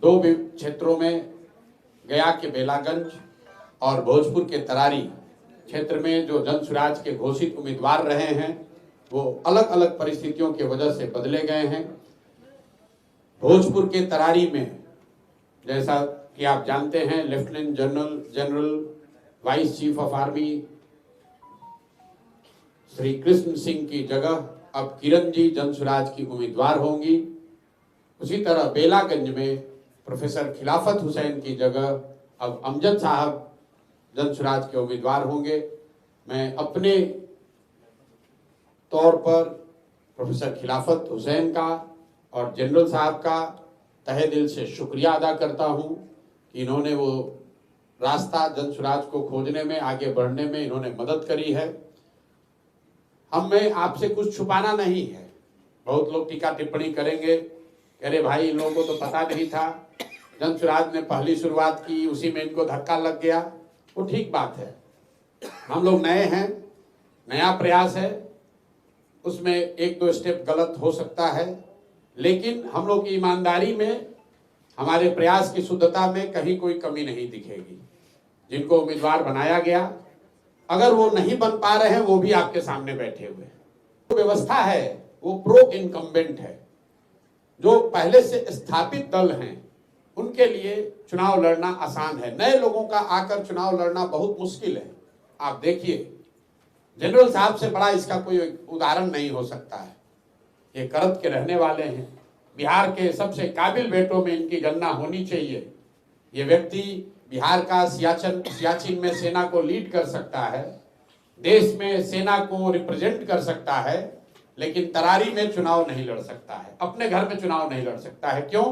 दो क्षेत्रों में, गया के बेलागंज और भोजपुर के तरारी क्षेत्र में जो जनसुराज के घोषित उम्मीदवार रहे हैं वो अलग अलग परिस्थितियों की वजह से बदले गए हैं। भोजपुर के तरारी में जैसा कि आप जानते हैं, lieutenant general vice chief of army Shri Krishna Singh की जगह अब किरण जी जनसुराज की उम्मीदवार होंगी। उसी तरह बेलागंज में प्रोफेसर खिलाफत हुसैन की जगह अब अमजद साहब जनसुराज के उम्मीदवार होंगे। मैं अपने तौर पर प्रोफेसर खिलाफत हुसैन का और जनरल साहब का तहे दिल से शुक्रिया अदा करता हूं कि इन्होंने वो रास्ता जनसुराज को खोजने में, आगे बढ़ने में इन्होंने मदद करी है। हमें आपसे कुछ छुपाना नहीं है। बहुत लोग टीका टिप्पणी करेंगे, अरे भाई इन लोगों को तो पता नहीं था, जनसुराज ने पहली शुरुआत की, उसी में इनको धक्का लग गया। वो ठीक बात है, हम लोग नए हैं, नया प्रयास है, उसमें एक दो स्टेप गलत हो सकता है, लेकिन हम लोग की ईमानदारी में, हमारे प्रयास की शुद्धता में कहीं कोई कमी नहीं दिखेगी। जिनको उम्मीदवार बनाया गया, अगर वो नहीं बन पा रहे हैं, वो भी आपके सामने बैठे हुए हैं। तो व्यवस्था है वो प्रो इनकम्बेंट है। जो पहले से स्थापित दल हैं उनके लिए चुनाव लड़ना आसान है, नए लोगों का आकर चुनाव लड़ना बहुत मुश्किल है। आप देखिए, जनरल साहब से बड़ा इसका कोई उदाहरण नहीं हो सकता है। ये करत के रहने वाले हैं, बिहार के सबसे काबिल बेटों में इनकी गणना होनी चाहिए। ये व्यक्ति बिहार का सियाचिन में सेना को लीड कर सकता है, देश में सेना को रिप्रेजेंट कर सकता है, लेकिन तरारी में चुनाव नहीं लड़ सकता है, अपने घर में चुनाव नहीं लड़ सकता है। क्यों?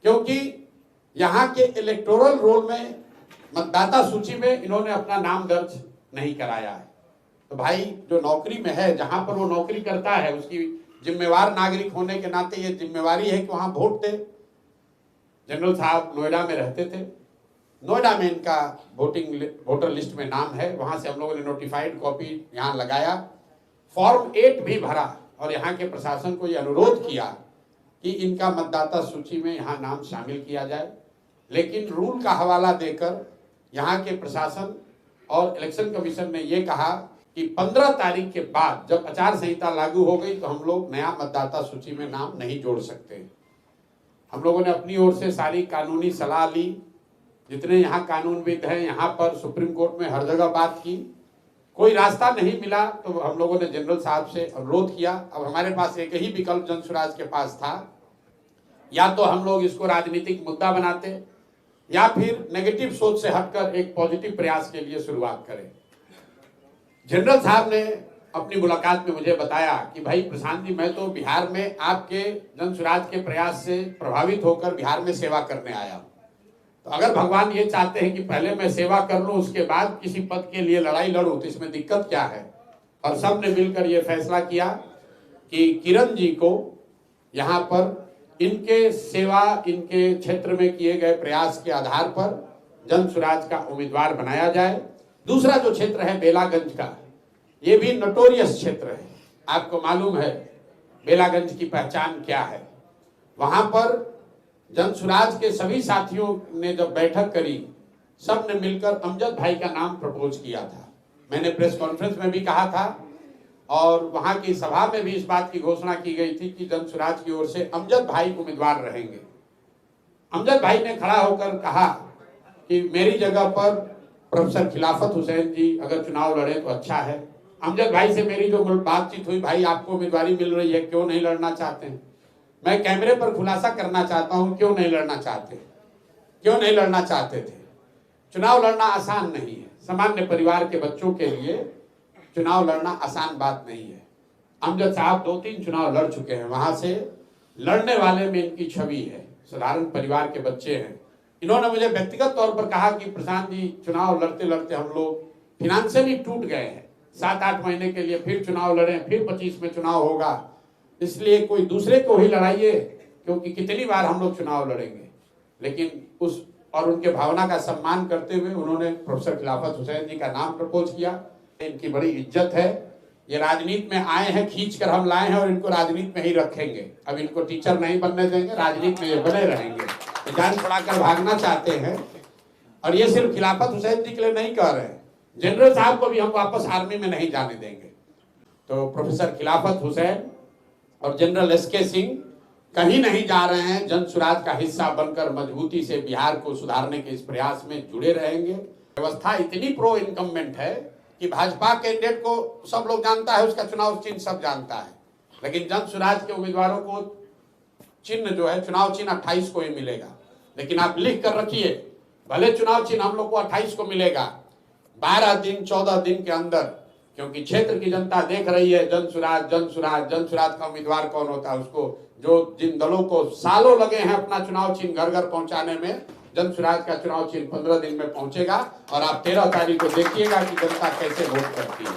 क्योंकि यहाँ के इलेक्टोरल रोल में, मतदाता सूची में इन्होंने अपना नाम दर्ज नहीं कराया है। तो भाई जो नौकरी में है, जहां पर वो नौकरी करता है, उसकी जिम्मेवार नागरिक होने के नाते ये जिम्मेवारी है कि वहां वोट दे। जनरल साहब नोएडा में रहते थे, नोएडा में इनका वोटर लिस्ट में नाम है, वहां से हम लोगों ने नोटिफाइड कॉपी यहाँ लगाया, फॉर्म 8 भी भरा और यहाँ के प्रशासन को ये अनुरोध किया कि इनका मतदाता सूची में यहाँ नाम शामिल किया जाए। लेकिन रूल का हवाला देकर यहाँ के प्रशासन और इलेक्शन कमीशन ने ये कहा कि 15 तारीख के बाद जब आचार संहिता लागू हो गई तो हम लोग नया मतदाता सूची में नाम नहीं जोड़ सकते। हम लोगों ने अपनी ओर से सारी कानूनी सलाह ली, जितने यहाँ कानूनविद हैं, यहाँ पर सुप्रीम कोर्ट में हर जगह बात की, कोई रास्ता नहीं मिला। तो हम लोगों ने जनरल साहब से अनुरोध किया। अब हमारे पास एक ही विकल्प जनसुराज के पास था, या तो हम लोग इसको राजनीतिक मुद्दा बनाते या फिर नेगेटिव सोच से हटकर एक पॉजिटिव प्रयास के लिए शुरुआत करें। जनरल साहब ने अपनी मुलाकात में मुझे बताया कि भाई प्रशांत जी, मैं तो बिहार में आपके जनसुराज के प्रयास से प्रभावित होकर बिहार में सेवा करने आया हूं। तो अगर भगवान ये चाहते हैं कि पहले मैं सेवा कर लूं, उसके बाद किसी पद के लिए लड़ाई लड़ूं, तो इसमें दिक्कत क्या है? और सब ने मिलकर ये फैसला किया कि किरण जी को यहाँ पर इनके सेवा, इनके क्षेत्र में किए गए प्रयास के आधार पर जनसुराज का उम्मीदवार बनाया जाए। दूसरा जो क्षेत्र है बेलागंज का, ये भी नोटोरियस क्षेत्र है। आपको मालूम है बेलागंज की पहचान क्या है। वहां पर जनसुराज के सभी साथियों ने जब बैठक करी, सब ने मिलकर अमजद भाई का नाम प्रपोज किया था। मैंने प्रेस कॉन्फ्रेंस में भी कहा था और वहां की सभा में भी इस बात की घोषणा की गई थी कि जनसुराज की ओर से अमजद भाई उम्मीदवार रहेंगे। अमजद भाई ने खड़ा होकर कहा कि मेरी जगह पर प्रोफेसर खिलाफत हुसैन जी अगर चुनाव लड़े तो अच्छा है। अमजद भाई से मेरी जो बातचीत हुई, भाई आपको उम्मीदवारी मिल रही है, क्यों नहीं लड़ना चाहते हैं? मैं कैमरे पर खुलासा करना चाहता हूं, क्यों नहीं लड़ना चाहते? क्यों नहीं लड़ना चाहते थे? चुनाव लड़ना आसान नहीं है। सामान्य परिवार के बच्चों के लिए चुनाव लड़ना आसान बात नहीं है। अमजद साहब 2-3 चुनाव लड़ चुके हैं, वहां से लड़ने वाले में इनकी छवि है, साधारण परिवार के बच्चे हैं। इन्होंने मुझे व्यक्तिगत तौर पर कहा कि प्रशांत जी, चुनाव लड़ते लड़ते हम लोग फिनेंशियली टूट गए हैं, 7-8 महीने के लिए फिर चुनाव लड़े, फिर 25 में चुनाव होगा, इसलिए कोई दूसरे को ही लड़ाइए, क्योंकि कितनी बार हम लोग चुनाव लड़ेंगे। लेकिन उस और उनके भावना का सम्मान करते हुए उन्होंने प्रोफेसर खिलाफत हुसैन जी का नाम प्रपोज किया। इनकी बड़ी इज्जत है, ये राजनीति में आए हैं, खींच कर हम लाए हैं और इनको राजनीति में ही रखेंगे। अब इनको टीचर नहीं बनने देंगे, राजनीति में ये बने रहेंगे। जान छुड़ाकर भागना चाहते हैं। और ये सिर्फ खिलाफत हुसैन जी के लिए नहीं कह रहे हैं, जनरल साहब को भी हम वापस आर्मी में नहीं जाने देंगे। तो प्रोफेसर खिलाफत हुसैन और जनरल एसके सिंह कहीं नहीं जा रहे हैं, जन सुराज का हिस्सा बनकर मजबूती से बिहार को सुधारने के इस प्रयास में जुड़े रहेंगे। व्यवस्था इतनी प्रो इनकम्बेंट है कि भाजपा कैंडिडेट को सब लोग जानता है, उसका चुनाव चिन्ह सब जानता है, लेकिन जन सुराज के उम्मीदवारों को चिन्ह जो है चुनाव चिन्ह 28 को ही मिलेगा। लेकिन आप लिख कर रखिए, भले चुनाव चिन्ह हम लोग को 28 को मिलेगा, 12 दिन 14 दिन के अंदर, क्योंकि क्षेत्र की जनता देख रही है जन सुराज का उम्मीदवार कौन होता है। उसको जो जिन दलों को सालों लगे हैं अपना चुनाव चिन्ह घर घर पहुंचाने में, जन सुराज का चुनाव चिन्ह 15 दिन में पहुंचेगा। और आप 13 तारीख को देखिएगा कि जनता कैसे वोट करती है।